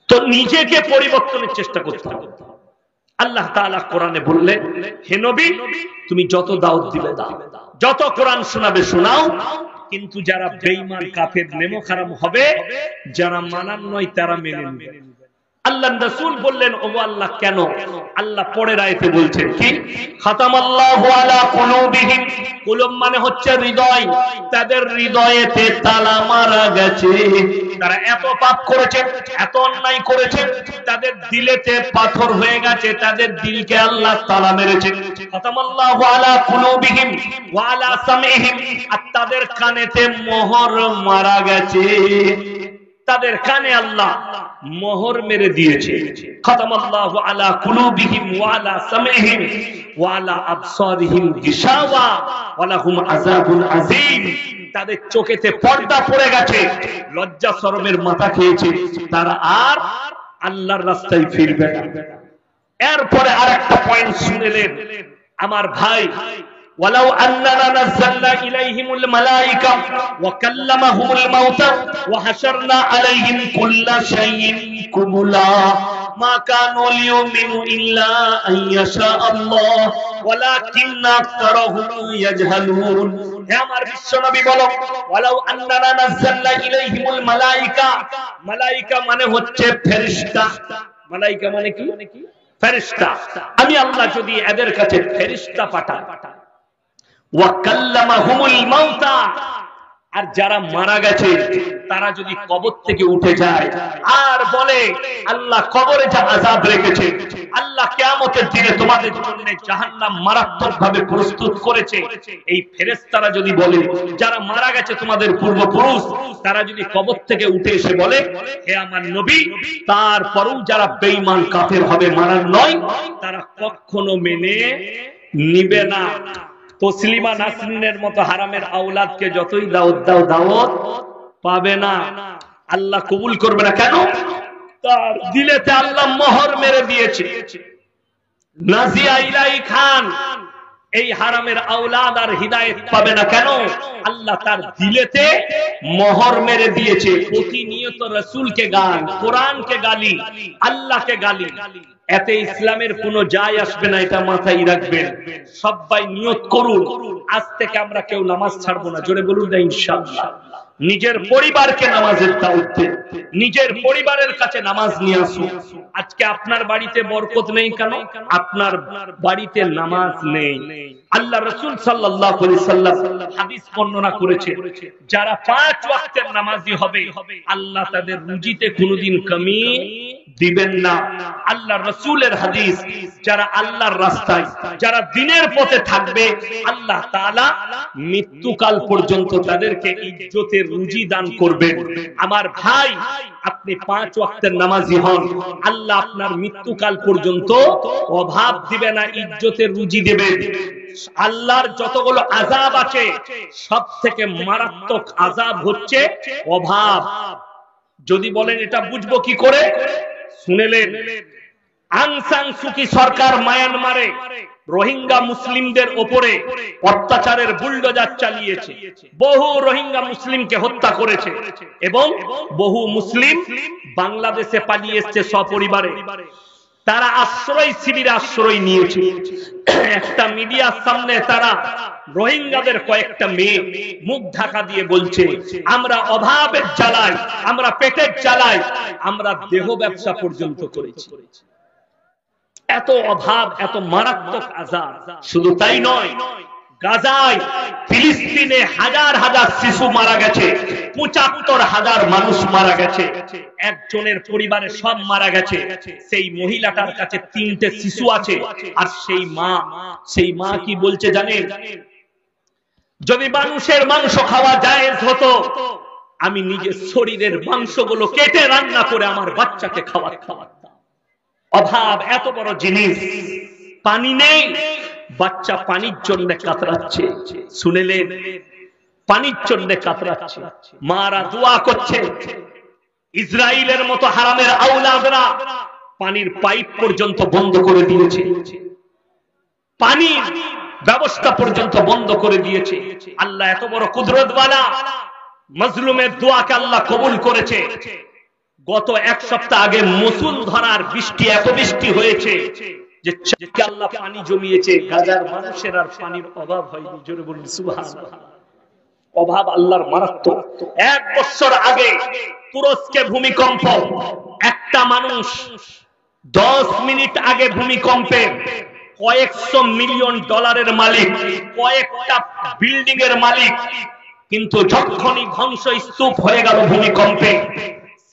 তো নিজেকে পরিবর্তনের চেষ্টা করতে হবে। আল্লাহ তাআলা কোরআনে বললেন, হে নবী তুমি যত দাওয়াত দিবে দাও, যত কোরআন শোনাবে শোনাও, কিন্তু যারা বেঈমান কাফের নেমো খারাম হবে, যারা মানার নয় তারা মেনে নেবে। আল্লাহ রাসূল বললেন, ওগো আল্লাহ কেন? আল্লাহ পরের আয়াতে বলছেন কি, খাতামাল্লাহু আলা কুলুবিহিম, কুলুব মানে হচ্ছে হৃদয়, তাদের হৃদয়েতে তালা মারা গেছে। তারা এত পাপ করেছে, এত অন্যায় করেছে, তাদের দিলেতে পাথর হয়ে গেছে, তাদের দিলকে আল্লাহ তালা মেরেছে। খাতামাল্লাহু আলা কুলুবিহিম ওয়া আলা সামিহিম, আর তাদের কানেতে মোহর মারা গেছে, তাদের কানে আল্লাহ মোহর মেরে দিয়েছে। খাতামাল্লাহু আলা কুলুবিহিম ওয়া আলা সামিহিম ওয়া আলা আবসারিহিম গিশাওয়া ওয়া লাহুম আযাবুন আযীম, তাদের চোখেতে পর্দা পড়ে গেছে, লজ্জা শরমের মাথা খেয়েছে, তারা আর আল্লাহর রাস্তায় ফিরবে না। এরপরে আরেকটা পয়েন্ট শুনলেন আমার ভাই, ওয়ালাউ আন্নানা নাযালনা ইলাইহিমুল মালায়েকা ওয়া কাল্লামাহুমুল মাউতা ওয়া হাশারনা আলাইহিম কুল্লা শাইইন কুমুলা মা কানু লিয়ুমিনু ইল্লা আন ইয়াশা আল্লাহ ওয়ালাকিন্না আকতারাহুম ইয়াজহালুন। হে আমার বিশ্বনবী বলো, ওয়ালাউ আন্নানা নাযালনা ইলাইহিমুল মালায়েকা, মালায়েকা মানে হচ্ছে ফেরেশতা। মালায়েকা মানে কি? ফেরেশতা। আমি আল্লাহ যদি এদের কাছে ফেরেশতা পাঠাই, ওয়া কাল্লামাহুমুল মাউতা, আর যারা মারা গেছে তারা যদি কবর থেকে উঠে যায় আর বলে আল্লাহ কবরে যা আযাব রেখেছে, আল্লাহ কিয়ামতের দিনে তোমাদের জন্য জাহান্নাম মারাত্মকভাবে প্রস্তুত করেছে, এই ফেরেশতারা যদি বলে, যারা মারা গেছে তোমাদের পূর্বপুরুষ, তারা যদি কবর থেকে উঠে এসে বলে, হে আমার নবী, তারপরও যারা বেঈমান কাফের হবে মারার নয়, তারা কখনো মেনে নিবে না। তসলিমা নাসরিনের মতো হারামের আওলাদকে যতই দাওয়াত দাও, দাওয়াত পাবে না, আল্লাহ কবুল করবে না। কেন? তার দিলেতে আল্লাহ মোহর মেরে দিয়েছে। নাজিয়া ইলাই খান এই হারামের আওলাদ আর হিদায়াত পাবে না। কেন? আল্লাহ তার দিলেতে মোহর মেরে দিয়েছে। প্রতিনিয়ত রাসূলকে গান, কোরআনকে গালি, আল্লাহকে গালি, এতে ইসলামের কোনো যায় আসবে না, এটা মাথায় রাখবেন। সবাই নিয়ত করুন, আজ থেকে আমরা কেউ নামাজ ছাড়বো না। জোরে বলুন না ইনশাআল্লাহ। নিজের পরিবারকে নামাজের দাওয়াত দেন, নিজের পরিবারের কাছে নামাজ নিয়ে আসুন। আজকে আপনার বাড়িতে বরকত নেই কেন? আপনার বাড়িতে নামাজ নেই। আল্লাহ রাসূল সাল্লাল্লাহু আলাইহি সাল্লাম হাদিস বর্ণনা করেছে, যারা 5 ওয়াক্তের নামাজি হবে আল্লাহ তাদের রুজিতে কোনোদিন কমি দিবেন না। আল্লাহ রাসূলের হাদিস, যারা আল্লাহর রাস্তায়, যারা দ্বীনের পথে থাকবে, আল্লাহ তাআলা মৃত্যুকাল পর্যন্ত তাদেরকে ইজ্জতের রুজি দান করবেন। আমার ভাই, আপনি 5 ওয়াক্তের নামাজি হন, আল্লাহ আপনার মৃত্যুকাল পর্যন্ত অভাব দিবে না, ইজ্জতের রুজি দেবেন। আল্লাহর যতগুলো আযাব আছে সব থেকে মারাত্মক আযাব হচ্ছে অভাব। যদি বলেন এটা বুঝবো কি করে, শুনেলেন, আং সান সুকি সরকার মায়ানমারে রোহিঙ্গা মুসলিমদের উপরে অত্যাচারের বুলডোজার চালিয়েছে, বহু রোহিঙ্গা মুসলিমকে হত্যা করেছে এবং বহু মুসলিম বাংলাদেশে পালিয়ে এসেছে সপরিবারে। তারা আশ্রয় শিবিরে আশ্রয় নিয়েছে। একটা মিডিয়ার সামনে তারা রোহিঙ্গাদের কয়েকটা মেয়ে মুখ ঢাকা দিয়ে বলছে, আমরা অভাবের জ্বালায়, আমরা পেটের জ্বালায়, আমরা দেহ ব্যবসা পর্যন্ত করেছি। এত অভাব, এত মারাত্মক আযাব। শুধু তাই নয়, গাজায়, ফিলিস্তিনে হাজার হাজার শিশু মারা গেছে, ৭৫,০০০ মানুষ মারা গেছে, একজনের পরিবারে সব মারা গেছে। সেই মহিলাটার কাছে 3টে শিশু আছে, আর সেই মা কি বলছে জানেন? যদি মানুষের মাংস খাওয়া জায়েজ হতো, আমি নিজের শরীরের মাংসগুলো কেটে রান্না করে আমার বাচ্চাকে খাওয়াতাম। অভাব এত বড় জিনিস। পানি নেই, বাচ্চা পানির জন্য কাতরাচ্ছে। শুনেলেন, পানির জন্য কাতরাচ্ছে, মারা দোয়া করছে। ইসরায়েলের মতো হারামের আওলাদরা পানির পাইপ পর্যন্ত বন্ধ করে দিয়েছে, পানির ব্যবস্থা পর্যন্ত বন্ধ করে দিয়েছে। আল্লাহ এত বড় কুদরতওয়ালা, মাজলুমের দোয়াকে আল্লাহ কবুল করেছে। গত এক সপ্তাহ আগে মুষলধারার বৃষ্টি, এত বৃষ্টি হয়েছে যে আল্লাহ পানি জমিয়েছে, গাজার মানুষের আর পানির অভাব হয়নি। জোরে বলুন সুবহানাল্লাহ। অভাব আল্লাহর মারাত্মক। এক বছর আগে তুরস্কে ভূমিকম্প, একটা মানুষ 10 মিনিট আগে ভূমিকম্পে কয়েকশো মিলিয়ন ডলারের মালিক, কয়েকটা বিল্ডিং এর মালিক, কিন্তু যখনই ধ্বংসস্তূপ হয়ে গেল ভূমিকম্পে,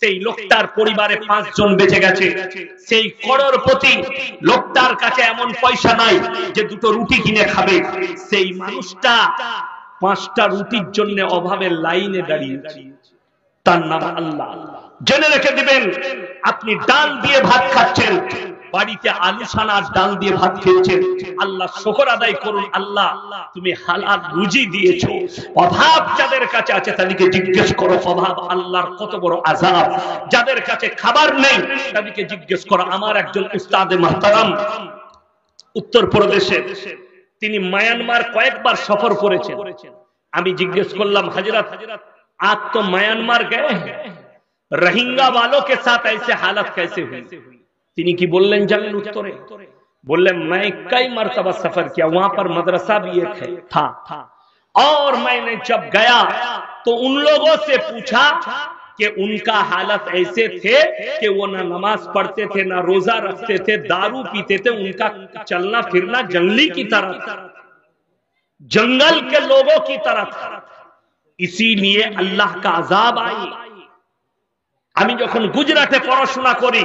সেই লোকটার পরিবারে 5 জন বেঁচে গেছে। সেই করোড়পতি লোকটার কাছে এমন পয়সা নাই যে 2টো রুটি কিনে খাবে। সেই মানুষটা 5টা রুটির জন্য অভাবের লাইনে দাঁড়িয়েছে। তার নাম আল্লাহ। জেনে রেখে দিবেন, আপনি ডাল দিয়ে ভাত খাচ্ছেন, বাড়িতে আলু সানার ডাল দিয়ে ভাত খেয়েছেন, আল্লাহ শুকর আদায় করুন। আল্লাহ তুমি হালাল রুজি দিয়েছো। অভাব যাদের কাছে আছে তাদেরকে জিজ্ঞেস করো, অভাব আল্লাহর কত বড় আযাব। যাদের কাছে খাবার নেই তাদেরকে জিজ্ঞেস করো। আমার একজন উস্তাদে মুহতারাম উত্তরপ্রদেশে, তিনি মায়ানমার কয়েকবার সফর করেছেন। আমি জিজ্ঞেস করলাম, হযরত आप तो म्यांमार गए हैं, रोहिंग्या वालों के साथ ऐसे हालत कैसे हुई? তিনি কি বললেন জানেন উত্তরে? বললেন, मैं कई मरतबा सफर किया, वहां पर मदरसा भी एक था, और मैंने जब गया तो उन लोगों से पूछा कि उनका हालत ऐसे थे कि वो ना नमाज पढ़ते थे, ना रोजा रखते थे, दारू पीते थे, उनका चलना फिरना जंगली की तरह था, जंगल के लोगों की तरह था। इसीलिए अल्लाह का अजाब आई। আমি যখন গুজরাটে পড়াশোনা করি,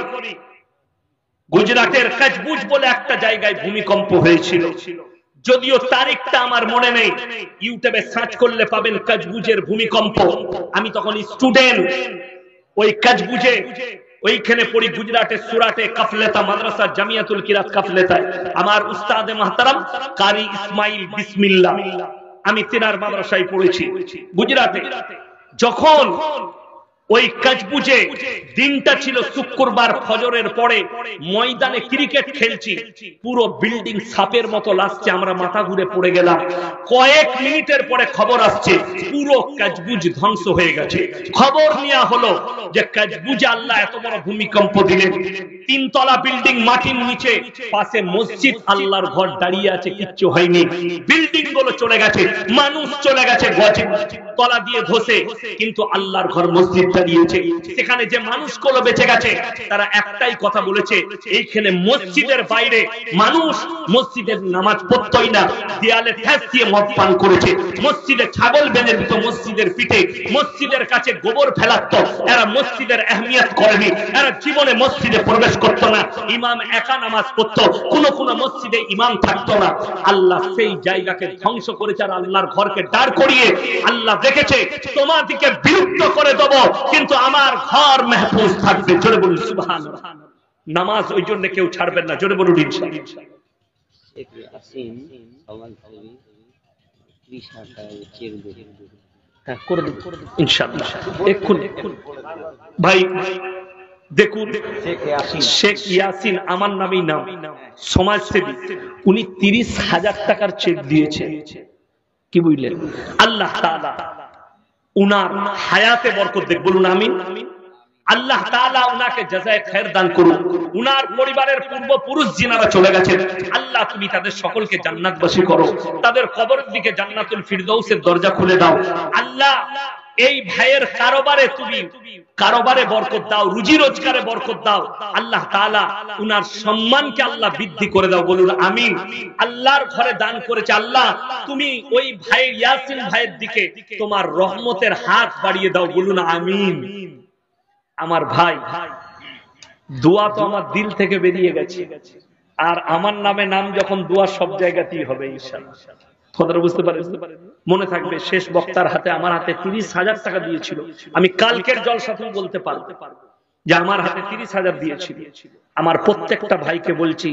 গুজরাটের কচবুজ বলে একটা জায়গায় ভূমিকম্প হয়েছিল। যদিও তারিখটা আমার মনে নেই, ইউটিউবে সার্চ করলে পাবেন কচবুজের ভূমিকম্প। আমি তখন স্টুডেন্ট, ওই কচবুজে ওইখানে পড়ি, গুজরাটের সুরাটে কাফলেতা মাদ্রাসা জামিয়াতুল কিরাত কাফলেতায়। আমার উস্তাদে মুহতারাম কারি ইসমাইল বিসমিল্লাহ, আমি তিনার মাদ্রাসায় পড়েছি গুজরাটে। যখন ওই কচবুজে দিনটা ছিল শুক্রবার, ফজরের পরে ময়দানে ক্রিকেট খেলছি, পুরো বিল্ডিং সাপের মতো লাগছে, আমরা মাথা ঘুরে পড়ে গেলাম। কয়েক মিনিটের পরে খবর আসছে পুরো কচবুজ ধ্বংস হয়ে গেছে। খবর নেওয়া হলো যে কচবুজে আল্লাহ এত বড় ভূমিকম্প দিলেন, 3 তলা বিল্ডিং মাটির নিচে, পাশে মসজিদ, আল্লাহর ঘর দাঁড়িয়ে আছে, কিচ্ছু হয়নি। বিল্ডিং গুলো চলে গেছে, মানুষ চলে গেছে গজে তলা দিয়ে ধসে, কিন্তু আল্লাহর ঘর মসজিদ দাঁড়িয়েছে। সেখানে যে মানুষগুলো বেঁচে গেছে তারা একটাই কথা বলেছে, এইখানে মসজিদের বাইরে মানুষ মসজিদের নামাজ পড়তই না, দেয়ালে ঠেস দিয়ে মদ পান করেছে, মসজিদে ছাগল বেঁধে দিত মসজিদের পিঠে, মসজিদের কাছে গোবর ফেলাত, এরা মসজিদের আহমিয়ত করেনি, এরা জীবনে মসজিদে প্রবেশ করত না, ইমাম একা নামাজ পড়তো, কোন মসজিদে ইমাম থাকতো না। আল্লাহ সেই জায়গাকে ধ্বংস করেছে, আর আল্লাহর ঘরকে দাঁড় করিয়ে আল্লাহ দেখেছে তোমাদেরকে বিলুপ্ত করে দেব, কিন্তু আমার ঘর মাহফুজ থাকবে। জোরে বলুন সুবহানাল্লাহ। নামাজ ওই জন্য কেউ ছাড়বেন না। জোরে বলুন ইনশাআল্লাহ। ইনশাআল্লাহ এক্ষুনি ভাই দেখুন, শেখ ইয়াসিন আমার নামেই নাম, সমাজসেবী, উনি 30,000 টাকার চেক দিয়েছেন। কি বুঝলেন? আল্লাহ তাআলা উনার হায়াতে বরকত দেখ, বলুন আমিন। আল্লাহ তাআলা উনাকে জাযায়ে খায়ের দান করুন। উনার পরিবারের পূর্বপুরুষ যিনারা চলে গেছেন, আল্লাহ তুমি তাদের সকলকে জান্নাতবাসী করো, তাদের কবরের দিকে জান্নাতুল ফিরদাউসের দরজা খুলে দাও। আল্লাহ এই ভাইয়ের কারোবারে বরকত দাও, রুজি রোজগারে বরকত দাও। আল্লাহ তাআলা উনার সম্মানকে আল্লাহ বৃদ্ধি করে দাও, বলুন আমিন। আল্লাহর ঘরে দান করেছে, আল্লাহ তুমি ওই ভাই ইয়াসিন ভাইয়ের দিকে তোমার রহমতের হাত বাড়িয়ে দাও, বলুন আমিন। আমার ভাই, দোয়া তো আমার দিল থেকে বেরিয়ে গেছে, আর আমার নামে নাম যখন দোয়া সব জায়গাতেই হবে ইনশাআল্লাহ। কথাটা বুঝতে পারেন? মনে থাকবে শেষ বক্তার হাতে আমার হাতে 30,000 টাকা দিয়েছিল। আমি কালকের জলসাতেও বলতে পারবো যে আমার হাতে 30,000 দিয়েছিল। আমার প্রত্যেকটা ভাইকে বলছি,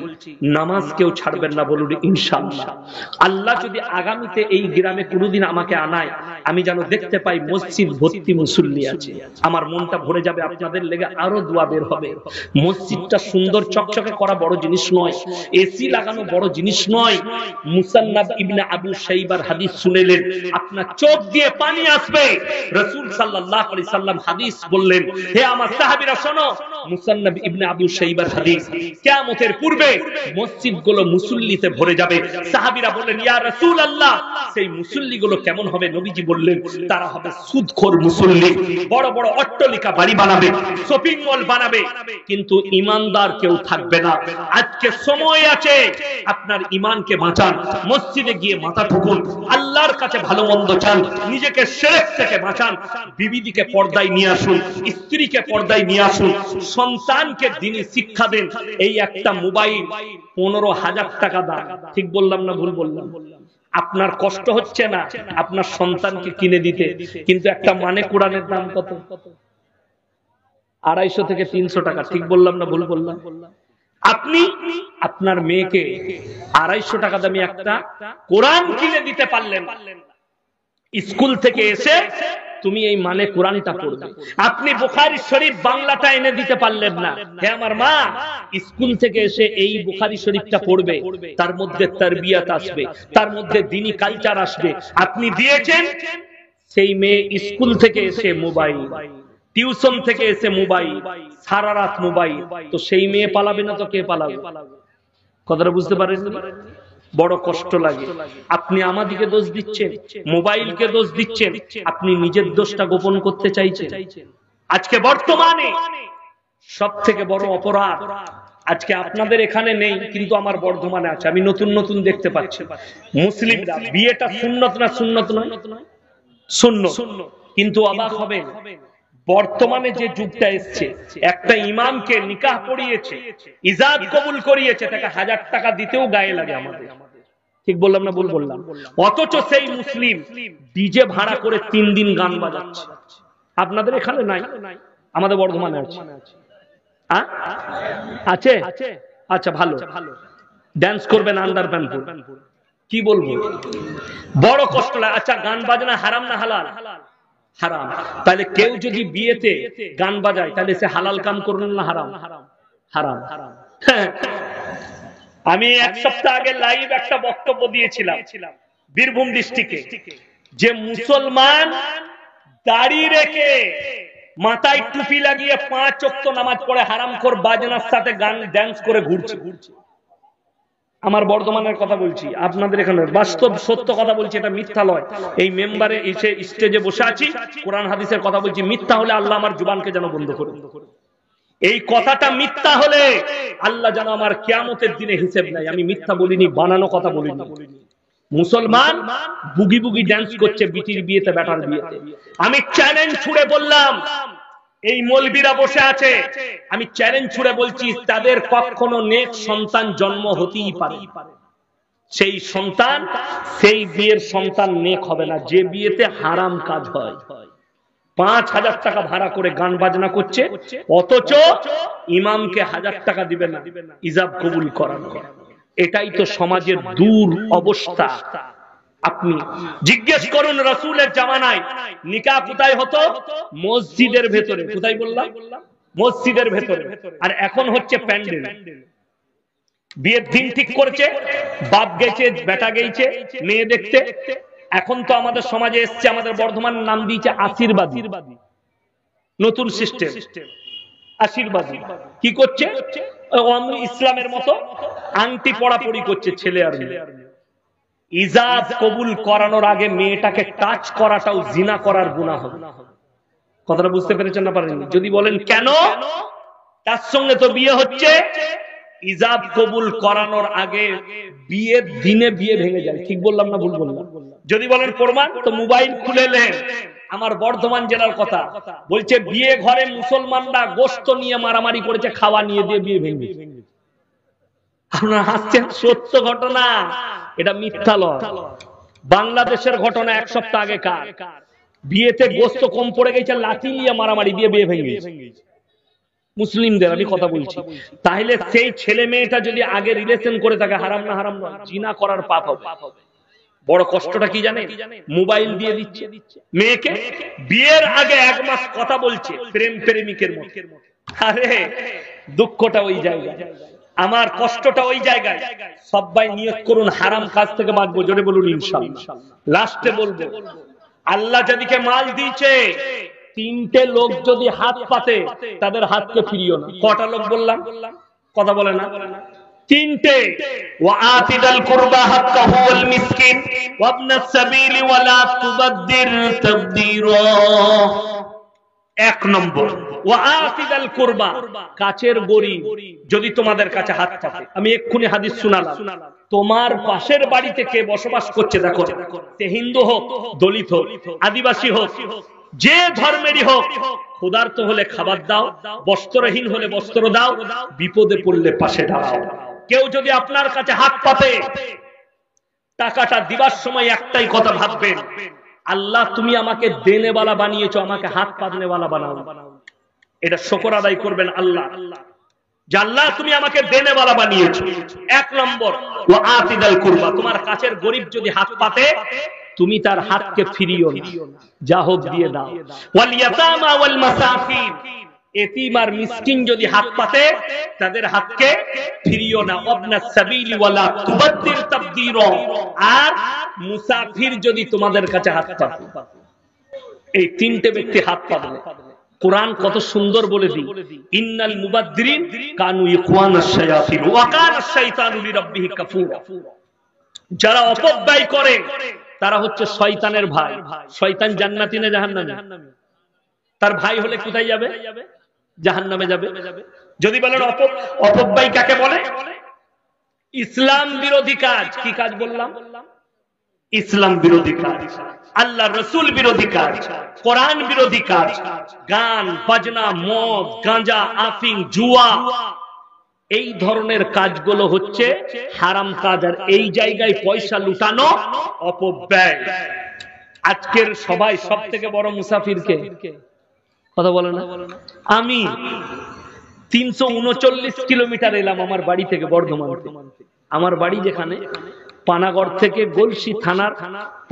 নামাজ কেউ ছাড়বেন না, বলুন ইনশাআল্লাহ। আল্লাহ যদি আগামীতে এই গ্রামে কোনোদিন আমাকে আনায়, আমি যেন দেখতে পাই মসজিদ ভর্তি মুসল্লি আছে, আমার মনটা ভরে যাবে। আপনাদের লেগে আরো দোয়া বের হবে। মসজিদটা সুন্দর চকচকে করা বড় জিনিস নয়, এসি লাগানো বড় জিনিস নয়। মুসান্নাদ ইবনে আবু শাইবার হাদিস শুনেলেন, আপনার চোখ দিয়ে পানি আসবে। রাসূল সাল্লাল্লাহু আলাইহি সাল্লাম হাদিস বললেন, হে আমার সাহাবীরা শোনো, মুসান্নাফ ইবনে আবু শাইবার হাদিস, কিয়ামতের পূর্বে মসজিদগুলো মুসল্লিতে ভরে যাবে। সাহাবীরা বললেন, ইয়া রাসূলুল্লাহ, সেই মুসল্লিগুলো কেমন হবে? নবীজি বললেন, তারা হবে সুদখোর মুসল্লি, বড় বড় অট্টালিকা বাড়ি বানাবে, শপিং মল বানাবে, কিন্তু ঈমানদার কেউ থাকবে না। আজকে সময় আছে, আপনার ঈমানকে বাঁচান, মসজিদে গিয়ে মাথা ঠুকুন, আল্লাহর কাছে ভালো মন্দ চান, নিজেকে শিরক থেকে বাঁচান, বিবিদিকে পর্দায় নিয়ে আসুন, স্ত্রীকে পর্দায় নিয়ে আসুন, সন্তানকে দ্বীনি শিক্ষা দেন। এই একটা মোবাইল 15,000 টাকা দাম, ঠিক বললাম না ভুল বললাম? আপনার কষ্ট হচ্ছে না আপনার সন্তানকে কিনে দিতে, কিন্তু একটা মানে কোরআনের দাম কত? 250 থেকে 300 টাকা, ঠিক বললাম না ভুল বললাম? আপনি আপনার মেয়েকে 250 টাকা দামি একটা কোরআন কিনে দিতে পারলেন, স্কুল থেকে এসে তুমি এই মানে কোরআনটা পড়বে। আপনি বুখারী শরীফ বাংলাটা এনে দিতে পারলেন না, হে আমার মা, স্কুল থেকে এসে এই বুখারী শরীফটা পড়বে, তার মধ্যে তারবিয়াত আসবে, তার মধ্যে দ্বীনি কালচার আসবে। আপনি দিয়েছেন, সেই মেয়ে স্কুল থেকে এসে মোবাইল, টিউশন থেকে এসে মোবাইল, সারা রাত মোবাইল, তো সেই মেয়ে পালাবে না তো কে পালাবে? কথাটা বুঝতে পারেন? বড় কষ্ট লাগে। আপনি আমাদিকে দোষ দিচ্ছেন, মোবাইলকে দোষ দিচ্ছেন, আপনি নিজের দোষটা গোপন করতে চাইছেন। আজকে বর্তমানে সব থেকে বড় অপরাধ, আজকে আপনাদের এখানে নেই কিন্তু আমার বর্ধমানে আছে, আমি নতুন নতুন দেখতে পাচ্ছি, মুসলিমরা বিয়েটা সুন্নত না সুন্নত নয়? সুন্নত। কিন্তু অবাক হবেন, বর্তমানে যে যুগটা এসছে, একটা ইমামকে নিকাহ পড়িয়েছে, ইজাব কবুল করিয়েছে, তাকে 1000 টাকা দিতেও গায়ে লাগে আমাদের, ঠিক বললাম না ভুল বললাম? অথচ সেই মুসলিম ডিজে ভাড়া করে 3 দিন গান বাজাচ্ছে। আপনাদের এখানে নাই, আমাদের বর্ধমানে আছে। আছে? আচ্ছা, ভালো, ডান্স করবেন আন্ডার প্যান্ট পরে, কি বলবো, বড় কষ্ট লাগে। আচ্ছা, গান বাজনা হারাম না হালাল? হারাম। তাহলে কেউ যদি বিয়েতে গান বাজায়, তাহলে সে হালাল কাম করলেন না হারাম? হারাম। আমি 1 সপ্তাহ আগে লাইভ একটা বক্তব্য দিয়েছিলাম বীরভূম ডিস্ট্রিক্টে, যে মুসলমান দাড়ি রেখে মাথায় টুপি লাগিয়ে 5 ওয়াক্ত নামাজ পড়ে হারামখোর বাজনার সাথে গান ড্যান্স করে ঘুরছে। আমার বর্ধমানের কথা বলছি, আপনাদের এখানে বাস্তব সত্য কথা বলছি, এটা মিথ্যা নয়। এই মেম্বারে এসে স্টেজে বসে আছি, কোরআন হাদিসের কথা বলছি। মিথ্যা হলে আল্লাহ আমার জুবানকে যেন বন্ধ করে। এই কথাটা মিথ্যা হলে আল্লাহ যেন আমার কিয়ামতের দিনে হিসেব নেয়। আমি মিথ্যা বলিনি, বানানো কথা বলিনি। মুসলমান বুগি বুগি ড্যান্স করছে বিটির বিয়েতে, বেটার বিয়েতে। আমি চ্যালেঞ্জ ছুড়ে বললাম, এই মৌলবীরা বসে আছে, আমি চ্যালেঞ্জ ছুড়ে বলছি, তাদের কখনো নেক সন্তান জন্ম হতেই পারে, সেই সন্তান, সেই বিয়ের সন্তান নেক হবে না যে বিয়েতে হারাম কাজ হয়। 5000 টাকা ভাড়া করে গান বাজনা করছে, অথচ ইমামকে 1000 টাকা দিবে না ইজাব কবুল করানো। এটাই তো সমাজের দূর অবস্থা। আপনি জিজ্ঞেস করুন, রাসূলের জামানায় নিকাহ কোথায় হতো? মসজিদের ভেতরে। কোথায় বললাম? মসজিদের ভেতরে। আর এখন হচ্ছে প্যান্ডেল। বিয়ের দিন ঠিক করেছে, বাপ গেছে, বেটা গেছে মেয়ে দেখতে। এখন তো আমাদের সমাজে এসছে, আমাদের বর্ধমান নাম দিয়েছে আশীর্বাদী, নতুন সিস্টেম, আশীর্বাদী। কি করছে? ইসলামের মতো আংটি পড়াপড়ি করছে ছেলে আর মেয়ে। ইজাব কবুল করানোর আগে মেয়েটাকে টাচ করাটাও জিনা করার গুনাহ হবে। কথাটা বুঝতে পেরেছেন না পারেননি? যদি বলেন কেন, তার সঙ্গে তো বিয়ে হচ্ছে। ইজাব কবুল করানোর আগে বিয়ের দিনে বিয়ে ভেঙে যায়, ঠিক বললাম না ভুল বললাম? যদি বলেন প্রমাণ, তো মোবাইল খুলে নেন। আমার বর্ধমান জেলার কথা বলছে, বিয়ে ঘরে মুসলমানরা গোশত নিয়ে মারামারি করেছে, খাওয়া নিয়ে দিয়ে বিয়ে ভেঙে। আপনারা হাসছেন, সত্য ঘটনা, এটা মিথ্যা নয়। বাংলাদেশের ঘটনা 1 সপ্তাহ আগে কার, বিয়েতে গোশত কম পড়ে গেছে, লাঠি নিয়ে মারামারি দিয়ে বিয়ে ভেঙে গেছে মুসলিমদের, আমি কথা বলছি। তাহলে সেই ছেলে মেয়েটা যদি আগে রিলেশন করে থাকে, হারাম না হারাম নয়? জিনা করার পাপ হবে। বড় কষ্টটা কি জানেন? মোবাইল দিয়ে দিচ্ছে মেয়েকে, বিয়ের আগে 1 মাস কথা বলছে প্রেম প্রেমিকের মতো। আরে দুঃখটা ওই জায়গায়, আমার কষ্টটা ওই জায়গায়। সবাই নিয়ত করুন হারাম কাজ থেকে বাঁচবো, জোরে বলুন ইনশাআল্লাহ। লাস্টে বলবো, আল্লাহ যাদেরকে মাল দিয়েছে তিনটে লোক যদি হাত পাতে তাদের হাতকে ফিরিও না। কটা লোক বললাম? কথা বলে না। তিনটে, ওয়াআতিদাল কুরবা হাক্কাহু ওয়াল মিসকিন ওয়াবনাস সাবিলি ওয়ালা তুবাদদির তাবদীরা। এক নম্বর, ওয়াআতিদাল কুরবা, কাছের গরীব যদি তোমাদের কাছে হাত পাতে। আমি এক্ষুনি হাদিস শোনালাম, তোমার পাশের বাড়িতে কে বসবাস করছে দেখো, সে হিন্দু হোক, দলিত হোক, আদিবাসী হোক, যে ধর্মেরই হোক, ক্ষুধার্ত হলে খাবার দাও, বস্ত্রহীন হলে বস্ত্র দাও, বিপদে পড়লে পাশে দাঁড়াও। কেউ যদি আপনার কাছে হাত পাতে, টাকাটা দিবার সময় একটাই কথা ভাববেন, আল্লাহ তুমি আমাকে দেনেওয়ালা বানিয়েছো, আমাকে হাত পাতনেওয়ালা বানাও। এটা শুকর আদায় করবেন আল্লাহ, যে আল্লাহ তুমি আমাকে দেনেওয়ালা বানিয়েছো। এক নম্বর, ওয়াআতিদাল কুরবা, তোমার কাছের গরীব যদি হাত পাতে তুমি তার হাতকে ফিরিও না, যা হোক দিয়ে দাও। ওয়াল ইয়াতামা ওয়াল মাসাকিন, এতিম আর মিসকিন যদি হাত পাতে তাদের হাতকে ফিরিও না। ওয়াবনাস সাবিলি ওয়ালা তুবাদদির তাবদীরা, আর মুসাফির যদি তোমাদের কাছে হাত পাতে, এই তিনটে ব্যক্তি হাত পাতলে কোরআন কত সুন্দর বলে দি, ইন্নাল মুবাদদিরিন কানু ইখওয়ানাশ শায়াতিন ওয়া কানাশ শাইতানু লিরাব্বিহি কাফুরা। যারা অপব্যয় করে তারা হচ্ছে শয়তানের ভাই। শয়তান জান্নাতি না জাহান্নামী? তার ভাই হলে কোথায় যাবে? জাহান্নামে যাবে। যদি বলেন অপব্যয় কাকে বলে? ইসলাম বিরোধী কাজ। কি কাজ বললাম? ইসলাম বিরোধী কাজ, আল্লাহ রসুল বিরোধী কাজ, কোরআন বিরোধী কাজ, গান বাজনা, মদ, গাঁজা, আফিং, জুয়া, এই ধরনের কাজগুলো হচ্ছে হারাম কাজ। আর এই জায়গায় পয়সা লুটানো অপব্যয়। আজকের সবাই সব থেকে বড় মুসাফিরকে কথা বলে না। আমি 339 কিলোমিটার এলাম আমার বাড়ি থেকে, বর্ধমান। আমার বাড়ি যেখানে পানাগড় থেকে গলসি থানার,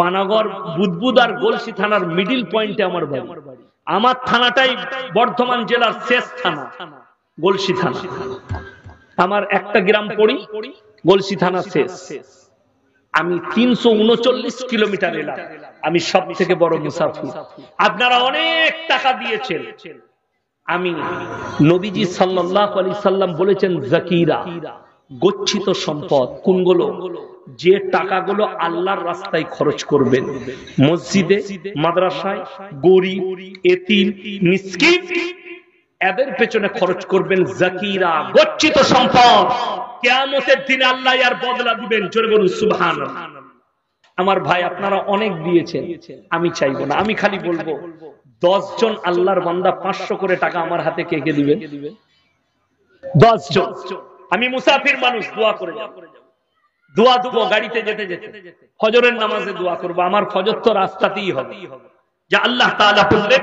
পানাগড় বুদবুদ আর গলসি থানার মিডিল পয়েন্টে আমার বাড়ি। আমার থানাটাই বর্ধমান জেলার শেষ থানা, গলসি থানা। আমার একটা গ্রাম পড়ি, গলসি থানা শেষ। আমি 339 কিলোমিটার এলাম। আমি সব থেকে বড় মুসাফির। আপনারা অনেক টাকা দিয়েছেন। আমি নবীজি সাল্লাল্লাহু আলাইহি সাল্লাম বলেছেন, যাকিরা, গচ্ছিত সম্পদ কোনগুলো? যে টাকাগুলো আল্লাহর রাস্তায় খরচ করবেন, মসজিদে, মাদ্রাসায়, গরিব, এতিম, মিসকিন, এদের পেছনে খরচ করবেন। যাকিরা, গচ্ছিত সম্পদ, কিয়ামতের দিনে আল্লাহ এর বদলা দিবেন। জোরে বলুন সুবহানাল্লাহ। আমার ভাই, আপনারা অনেক দিয়েছেন, আমি চাইবো না। আমি খালি বলবো, 10 জন আল্লাহর বান্দা 500 করে টাকা আমার হাতে কে কে দিবেন? 10 জন। আমি মুসাফির মানুষ, দোয়া করে যাব, দোয়া দেবো গাড়িতে যেতে যেতে, ফজরের নামাজে দোয়া করবো। আমার ফজর তো রাস্তাতেই হবে। যে আল্লাহ তাআলা বললেন,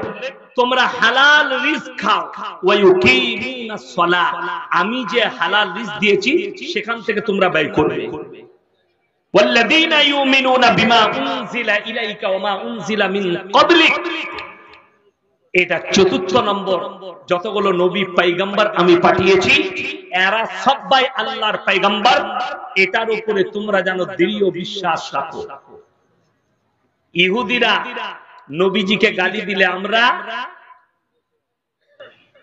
তোমরা হালাল রিজক খাও, ওয়া ইউকিমুনাস সালাহ, আমি যে হালাল রিজক দিয়েছি সেখান থেকে তোমরা ব্যয় করবে। ওয়াল্লাযীনা ইউমিনুনা বিমা উনজিলা ইলাইকা ওয়া মা উনজিলা মিন ক্বাবলিক, এটা চতুর্থ নম্বর। যতগুলো নবী পয়গম্বর আমি পাঠিয়েছি এরা সবাই আল্লাহর পয়গম্বর, এটার উপরে তোমরা যেন দৃঢ় বিশ্বাস রাখো। ইহুদিরা নবীজিকে গালি দিলে আমরা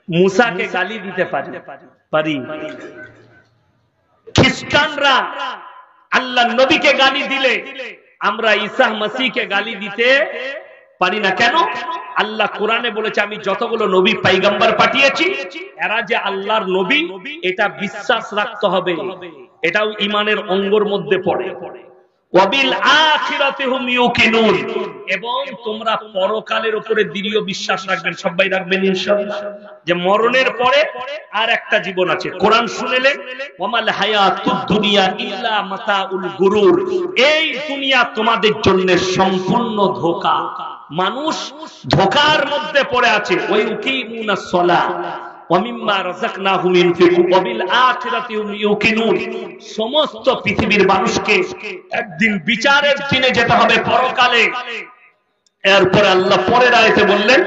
মুসাকে গালি দিতে পারি। খ্রিস্টানরা আল্লাহ নবীকে গালি দিলে আমরা ঈসা মসিহকে গালি দিতে পারি না। কেন? আল্লাহ কোরআনে বলেছে, আমি যতগুলো নবী পয়গম্বর পাঠিয়েছি এরা যে আল্লাহর নবী, এটা বিশ্বাস রাখতে হবে। এটাও ঈমানের অঙ্গের মধ্যে পড়ে। ওয়াবিল আখিরাতি হুম ইউকিনুন, এবং তোমরা পরকালের উপরে দৃঢ় বিশ্বাস রাখবেন। সবাই রাখবেন ইনশাআল্লাহ, যে মরণের পরে আর একটা জীবন আছে। কোরআন শুনলে, ওয়ামাল হায়াতুদ দুনিয়া ইল্লা মাতাউল গুরুর, এই দুনিয়া তোমাদের জন্য সম্পূর্ণ ধোঁকা। মানুষ ধোঁকার মধ্যে পড়ে আছে। ওয়া ইউকিমুনাস সালাহ ওয়া মিম্মা রাযাকনাহুম ইউনফিকুন ওয়া বিল আখিরাতি হুম ইউকিনুন। সমস্ত পৃথিবীর মানুষকে একদিন বিচারের দিনে যেতে হবে, পরকালে। এরপরে আল্লাহ পরের আয়াতে বললেন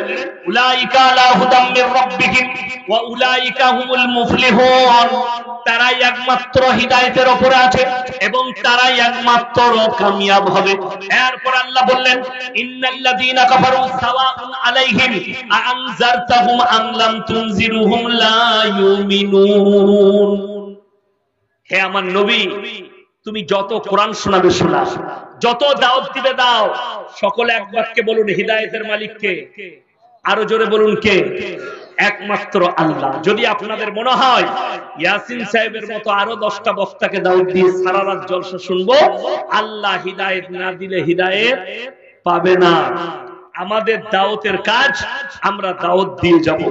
উলাইকা আলা হুদাম মির রাব্বিহিম ওয়া উলাইকা হুমুল মুফলিহুন, তারাই একমাত্র হিদায়াতের উপরে আছে এবং তারাই একমাত্র কামিয়াব হবে। এরপর আল্লাহ বললেন ইন্নাল্লাযীনা কাফারু সাওয়াউন আলাইহিম আনজারতাহুম আম লাম তুনজিরুহুম লা ইউমিনুন। হে আমার নবী, তুমি যত কোরআন শোনাবে শোনাও, যত দাওয়াত দিবে দাও, সকলে এক বাক্যে বলুন হিদায়াতের মালিক কে? আরো জোরে বলুন কে? একমাত্র আল্লাহ। যদি আপনাদের মনে হয় ইয়াসিন সাহেবের মতো আরো 10টা বক্তাকে দাওয়াত দিয়ে সারা রাত জলসা শুনবো, আল্লাহ হিদায়াত না দিলে হিদায়াত পাবে না। আমাদের দাওয়াতের কাজ, আমরা দাওয়াত দিয়ে যাব,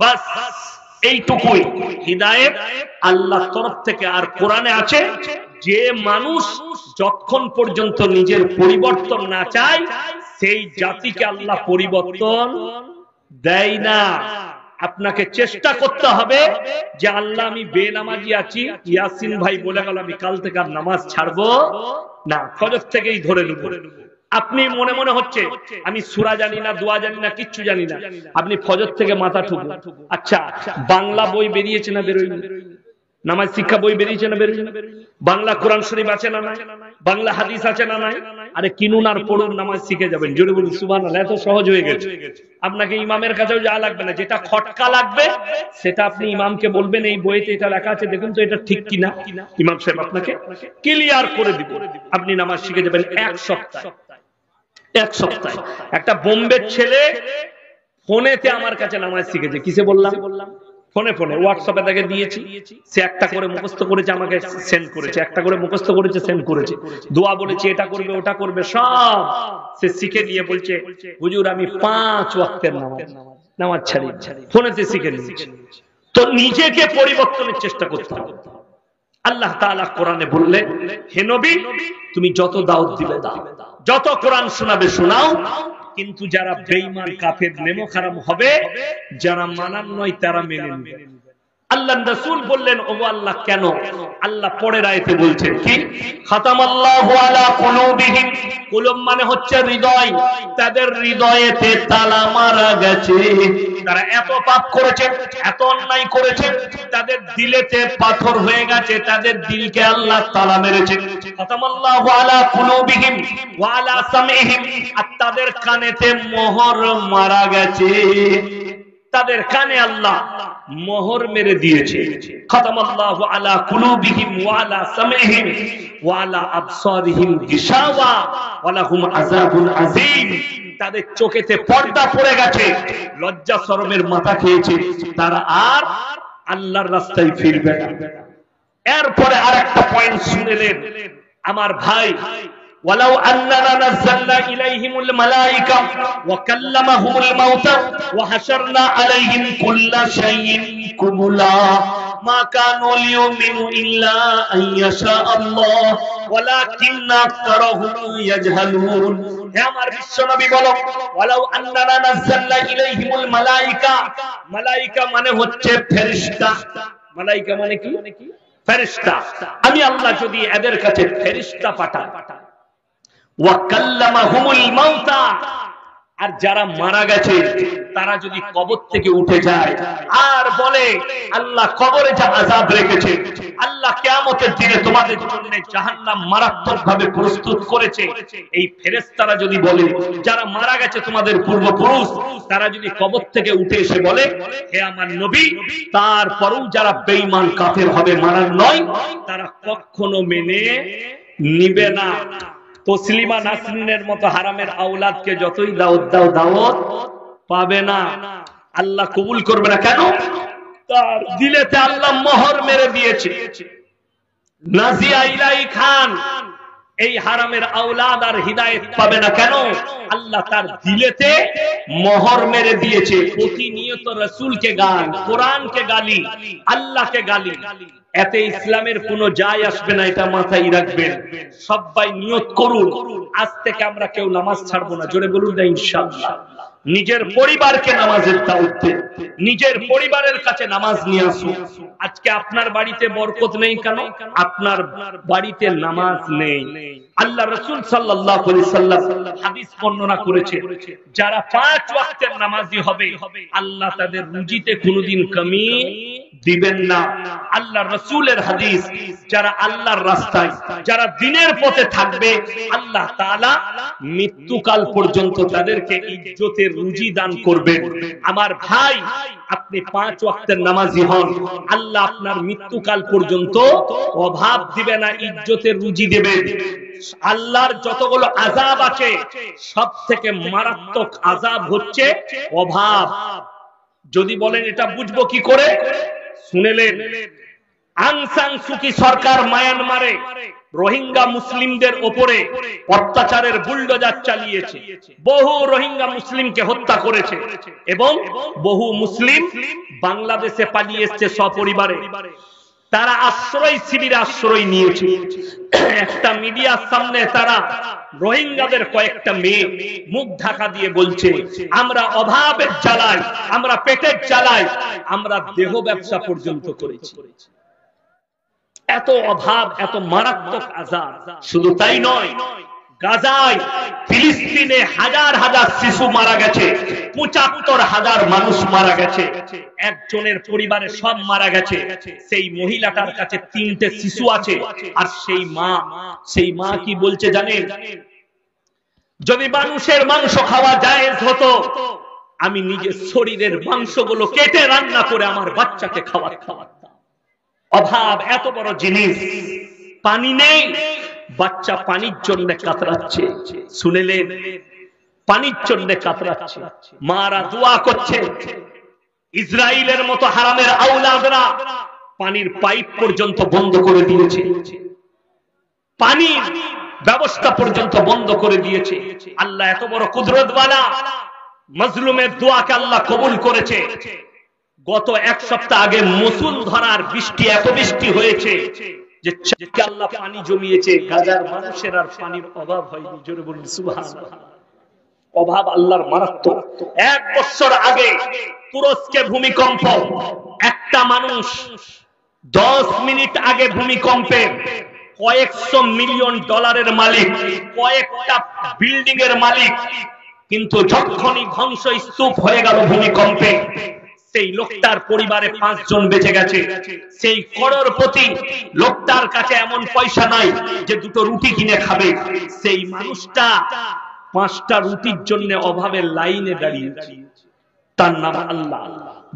বাস এইটুকুই। হিদায়াত আল্লাহর তরফ থেকে। আর কোরআনে আছে যে মানুষ যতক্ষণ পর্যন্ত নিজের পরিবর্তন না চায় সেই জাতিকে আল্লাহ পরিবর্তন দেয় না। আপনাকে চেষ্টা করতে হবে যে আল্লাহ আমি বেনামাজি আছি, ইয়াসিন ভাই বলে গেল আমি কাল থেকে আর নামাজ ছাড়বো না, ফজর থেকেই ধরে নেব। আপনি মনে মনে হচ্ছে আমি সূরা জানি না, দোয়া জানি না, কিচ্ছু জানি না, আপনি ফজর থেকে মাথা ঠুকুন। আচ্ছা, বাংলা বই বেরিয়েছে না বেরোয়নি? নামাজ শিক্ষা বই বেরিয়েছে না বেরোয়নি? বাংলা কোরআন শরীফ আছে না নাই? বাংলা হাদিস আছে না নাই? আরে কিনুন আর পড়ুন, নামাজ শিখে যাবেন। জোরে বলুন সুবহানাল্লাহ। এত সহজ হয়ে গেছে। আপনাকে ইমামের কাছেও যা লাগবে না, যেটা খটকা লাগবে সেটা আপনি ইমামকে বলবেন এই বইতে এটা লেখা আছে, দেখুন তো এটা ঠিক কিনা। ইমাম সাহেব আপনাকে ক্লিয়ার করে দিবে, আপনি নামাজ শিখে যাবেন এক সপ্তাহে। এক সপ্তাহে। একটা বোম্বের ছেলে ফোনেতে আমার কাছে নামাজ শিখেছে। কিসে বললাম? ফোনে ফোনে হোয়াটসঅ্যাপে তাকে দিয়েছি, সে একটা করে মুখস্থ করেছে, আমাকে সেন্ড করেছে, একটা করে মুখস্থ করেছে, সেন্ড করেছে। দোয়া বলেছে এটা করবে ওটা করবে, সব সে শিখে নিয়ে বলছে হুজুর আমি 5 ওয়াক্তের নামাজ ছাড়ি, ফোনেতে শিখে নিয়েছে। তো নিজেকে পরিবর্তনের চেষ্টা করতে হবে। আল্লাহ তাআলা কোরআনে বললেন হে নবী তুমি যত দাওয়াত দিবে দাও, যত কোরআন শোনাবে শোনাও, কিন্তু যারা বেঈমান কাফের নেমো খারাম হবে, যারা মানার নয় তারা মেনে নেবে। আল্লাহর রাসূল বললেন ও আল্লাহ কেন? আল্লাহ পরের আয়াতে বলছেন কি খাতামাল্লাহু আলা কুলুবিহিম, কুলুব মানে হচ্ছে হৃদয়, তাদের হৃদয়েতে তালা মারা গেছে। তারা এত পাপ করেছে, এত অন্যায় করেছে, তাদের দিলেতে পাথর হয়ে গেছে, তাদের দিলকে আল্লাহ তালা মেরেছে। খাতামাল্লাহু আলা কুলুবিহিম ওয়া আলা সামিহিম, আর তাদের কানেতে মোহর মারা গেছে, তাদের কানে আল্লাহ মোহর মেরে দিয়েছে। খাতামাল্লাহু আলা কুলুবিহিম ওয়া আলা সামিহিম ওয়া আলা আবসারিহিম গিশাওয়া ওয়া লাহুম আযাবুন আযীম, তাদের চোখেতে পর্দা পড়ে গেছে, লজ্জা শরমের মাথা খেয়েছে, তারা আর আল্লাহর রাস্তায় ফিরবে না। এরপরে আরেকটা পয়েন্ট শুনেলেন আমার ভাই, ولو أننا نزلنا إليهم الملائكة وكلمهم الموتى وحشرنا عليهم كل شيء قبلا ما كانوا ليؤمنوا إلا أن يشاء الله ولكن أكثرهم يجهلون। হে আমার বিশ্বনবী বলো ওয়ালাউ আন্নানা নাযালনা ইলাইহিমুল মালাইকা, মালাইকা মানে হচ্ছে ফেরেশতা। মালাইকা মানে কি? ফেরেশতা। আমি আল্লাহ যদি এদের কাছে ফেরেশতা পাঠাই, ওয়া কাল্লামাহুমুল মাউতা, আর যারা মারা গেছে তারা যদি কবর থেকে উঠে যায় আর বলে আল্লাহ কবরে যা আযাব রেখেছে, আল্লাহ কিয়ামতের দিনে তোমাদের জন্য জাহান্নাম মারাত্মকভাবে প্রস্তুত করেছে, এই ফেরেশতারা যদি বলে, যারা মারা গেছে তোমাদের পূর্বপুরুষ, তারা যদি কবর থেকে উঠে এসে বলে হে আমার নবী, তারপরেও যারা বেঈমান কাফের হবে মারার নয়, তারা কখনো মেনে নিবে না। তসলিমা নাসরিনের মতো হারামের আওলাদকে যতই দাওয়াত দাও দাওয়াত পাবে না, আল্লাহ কবুল করবে না। কেন? তার দিলেতে আল্লাহ মোহর মেরে দিয়েছে। নাজিয়া ইলাই খান এই হারামের আওলাদ আর হিদায়াত পাবে না। কেন? আল্লাহ তার দিলেতে মোহর মেরে দিয়েছে। প্রতিনিয়ত রাসূলকে গান, কোরআনকে গালি, আল্লাহকে গালি, এতে ইসলামের কোনো যায় আসবে না, এটা মাথায় রাখবেন। সবাই নিয়ত করুন আজ থেকে আমরা কেউ নামাজ ছাড়বো না। জোরে বলুন না ইনশাআল্লাহ। নিজের পরিবারকে নামাজের দাওয়াত দেন, নিজের পরিবারের কাছে নামাজ নিয়ে আসুন। আজকে আপনার বাড়িতে বরকত নেই কেন? আপনার বাড়িতে নামাজ নেই। আল্লাহ রাসূল সাল্লাল্লাহু আলাইহি সাল্লাম হাদিস বর্ণনা করেছে, যারা 5 ওয়াক্তের নামাজি হবে আল্লাহ তাদের রুজিতে কোনোদিন কমি দিবেন না। আল্লাহ রাসূলের হাদিস, যারা আল্লাহর রাস্তায়, যারা দ্বীনের পথে থাকবে আল্লাহ তাআলা মৃত্যুকাল পর্যন্ত তাদেরকে ইজ্জতের রুজি দান করবেন। আমার ভাই, আপনি 5 ওয়াক্তের নামাজি হন, আল্লাহ আপনার মৃত্যুকাল পর্যন্ত অভাব দিবে না, ইজ্জতের রুজি দেবেন। আল্লাহর যতগুলো আযাব আছে সব থেকে মারাত্মক আযাব হচ্ছে অভাব। যদি বলেন এটা বুঝবো কি করে, শুনেলেন, আং সান সুকি সরকার মায়ানমারে রোহিঙ্গা মুসলিমদের উপরে অত্যাচারের বুলডোজার চালিয়েছে, বহু রোহিঙ্গা মুসলিমকে হত্যা করেছে এবং বহু মুসলিম বাংলাদেশে পালিয়ে এসেছে সপরিবারে। তারা আশ্রয় শিবিরে আশ্রয় নিয়েছে। একটা মিডিয়ার সামনে তারা রোহিঙ্গাদের কয়েকটা মেয়ে মুখ ঢাকা দিয়ে বলছে, আমরা অভাবের জ্বালায়, আমরা পেটের জ্বালায়, আমরা দেহ ব্যবসা পর্যন্ত করেছি। এত অভাব, এত মারাত্মক আযাব। শুধু তাই নয়, গাজায়, ফিলিস্তিনে হাজার হাজার শিশু মারা গেছে, ৭৫,০০০ মানুষ মারা গেছে, একজনের পরিবারে সব মারা গেছে। সেই মহিলাটার কাছে 3টে শিশু আছে, আর সেই মা কি বলছে জানেন? যদি মানুষের মাংস খাওয়া জায়েজ হতো, আমি নিজের শরীরের মাংসগুলো কেটে রান্না করে আমার বাচ্চাকে খাওয়াতাম। অভাব এত বড় জিনিস। পানি নেই, বাচ্চা পানির জন্য কাতরাচ্ছে। শুনেলেন, পানির জন্য কাতরাচ্ছে, মারা দোয়া করছে। ইসরায়েলের মতো হারামের আওলাদরা পানির পাইপ পর্যন্ত বন্ধ করে দিয়েছে, পানির ব্যবস্থা পর্যন্ত বন্ধ করে দিয়েছে। আল্লাহ এত বড় কুদরতওয়ালা, মাজলুমের দোয়াকে আল্লাহ কবুল করেছে। গত 1 সপ্তাহ আগে মুষলধারার বৃষ্টি, এত বৃষ্টি হয়েছে যে আল্লাহ পানি জমিয়েছে, গাজার মানুষের আর পানির অভাব হয়নি। জোরে বলুন সুবহানাল্লাহ। অভাব আল্লাহর মারাত্মক। 1 বছর আগে তুরস্কে ভূমিকম্প, একটা মানুষ 10 মিনিট আগে ভূমিকম্পে কয়েকশো মিলিয়ন ডলারের মালিক, কয়েকটা বিল্ডিং এর মালিক, কিন্তু যখনই ধ্বংসস্তূপ হয়ে গেল ভূমিকম্পে, সেই লোকটার পরিবারে 5 জন বেঁচে গেছে। সেই করোড়পতি লোকটার কাছে এমন পয়সা নাই যে 2টো রুটি কিনে খাবে। সেই মানুষটা 5টা রুটির জন্য অভাবের লাইনে দাঁড়িয়েছে। তার নাম আল্লাহ।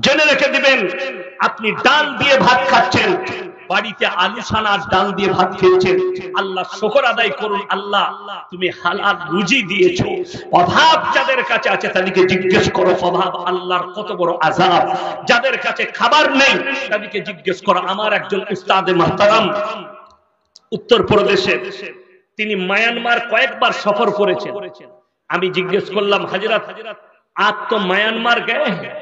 জেনে রেখে দিবেন, আপনি ডাল দিয়ে ভাত খাচ্ছেন, বাড়িতে আলু সানার ডাল দিয়ে ভাত খেয়েছেন, আল্লাহ শুকর আদায় করুন, আল্লাহ তুমি হালাল রুজি দিয়েছো। অভাব যাদের কাছে আছে তাদেরকে জিজ্ঞেস করো, অভাব আল্লাহর কত বড় আযাব। যাদের কাছে খাবার নেই তাদেরকে জিজ্ঞেস করো। আমার একজন উস্তাদে মুহতারাম উত্তরপ্রদেশের, তিনি মায়ানমার কয়েকবার সফর করেছেন। আমি জিজ্ঞেস করলাম, হযরত आप तो म्यांमार गए हैं,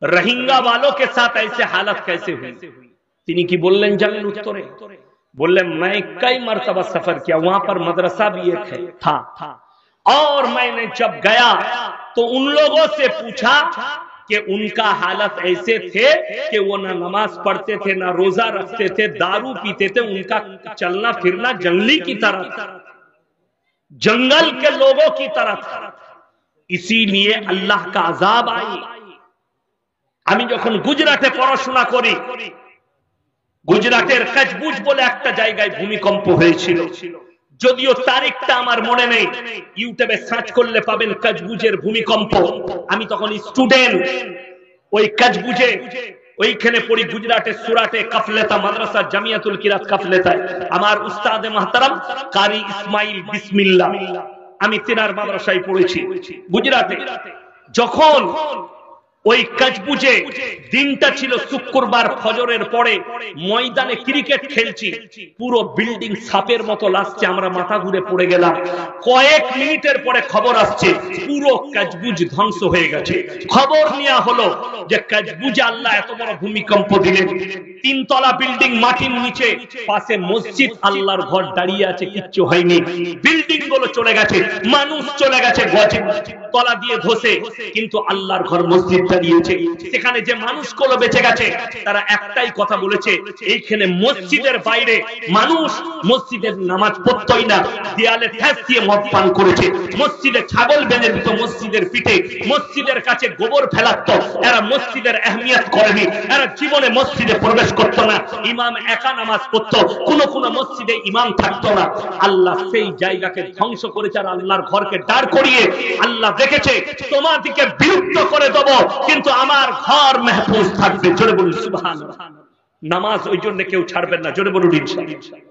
रोहिंगा वालों के साथ ऐसे हालत कैसे हुई? তিনি কি বললেন জানেন উত্তরে? বললেন, मैं कई मरतबा सफर किया, वहां पर मदरसा भी एक था, और मैंने जब गया तो उन लोगों से पूछा कि उनका हालत ऐसे थे कि वो ना नमाज पढ़ते थे, ना रोजा रखते थे, दारू पीते थे, उनका चलना फिरना जंगली की तरह था, जंगल के लोगों की तरह था। इसीलिए अल्लाह का अजाब आई। আমি যখন গুজরাটে পড়াশোনা করি, গুজরাটের কচবুজ বলে একটা জায়গায় ভূমিকম্প হয়েছিল। যদিও তারিখটা আমার মনে নেই, ইউটিউবে সার্চ করলে পাবেন কচবুজের ভূমিকম্প। আমি তখন স্টুডেন্ট, ওই কচবুজে ওইখানে পড়ি, গুজরাটের সুরাটে কাফলেতা মাদ্রাসা জামিয়াতুল কিরাত কাফলেতায়। আমার উস্তাদে মুহতারাম কারি ইসমাইল বিসমিল্লাহ, আমি তিনার মাদ্রাসায় পড়েছি গুজরাটে। যখন ওই কচবুজে দিনটা ছিল শুক্রবার, ফজরের পরে ময়দানে ক্রিকেট খেলছি, পুরো বিল্ডিং সাপের মতো লাগছে, আমরা মাথা ঘুরে পড়ে গেলাম। কয়েক মিনিটের পরে খবর আসছে পুরো কচবুজ ধ্বংস হয়ে গেছে। খবর নেওয়া হলো যে কচবুজে আল্লাহ এত বড় ভূমিকম্প দিলেন, তিনতলা বিল্ডিং মাটির নিচে, পাশে মসজিদ, আল্লাহর ঘর দাঁড়িয়ে আছে, কিচ্ছু হয়নি। বিল্ডিং গুলো চলে গেছে, মানুষ চলে গেছে গজে তলা দিয়ে ধসে, কিন্তু আল্লাহর ঘর মসজিদ দাঁড়িয়েছে। সেখানে যে মানুষগুলো বেঁচে গেছে তারা একটাই কথা বলেছে, এইখানে মসজিদের বাইরে মানুষ মসজিদের নামাজ পড়তই না, দেয়ালে ঠেস দিয়ে মদ পান করেছে, মসজিদে ছাগল বেঁধে দিত মসজিদের পিঠে, মসজিদের কাছে গোবর ফেলাতো, এরা মসজিদের আহমিয়ত করেনি, এরা জীবনে মসজিদে প্রবেশ করতো না, ইমাম একা নামাজ পড়তো, কোন কোন মসজিদে ইমাম থাকতো না। আল্লাহ সেই জায়গাকে ধ্বংস করেছে আর আল্লাহর ঘরকে দাঁড় করিয়ে আল্লাহ দেখেছে তোমাদেরকে বিলুপ্ত করে দেব, কিন্তু আমার ঘর মেহফুজ থাকবে। জোরে বলুন সুবহানাল্লাহ। নামাজ ওই জন্য কেউ ছাড়বেন না, জোরে বলুন ইনশাআল্লাহ।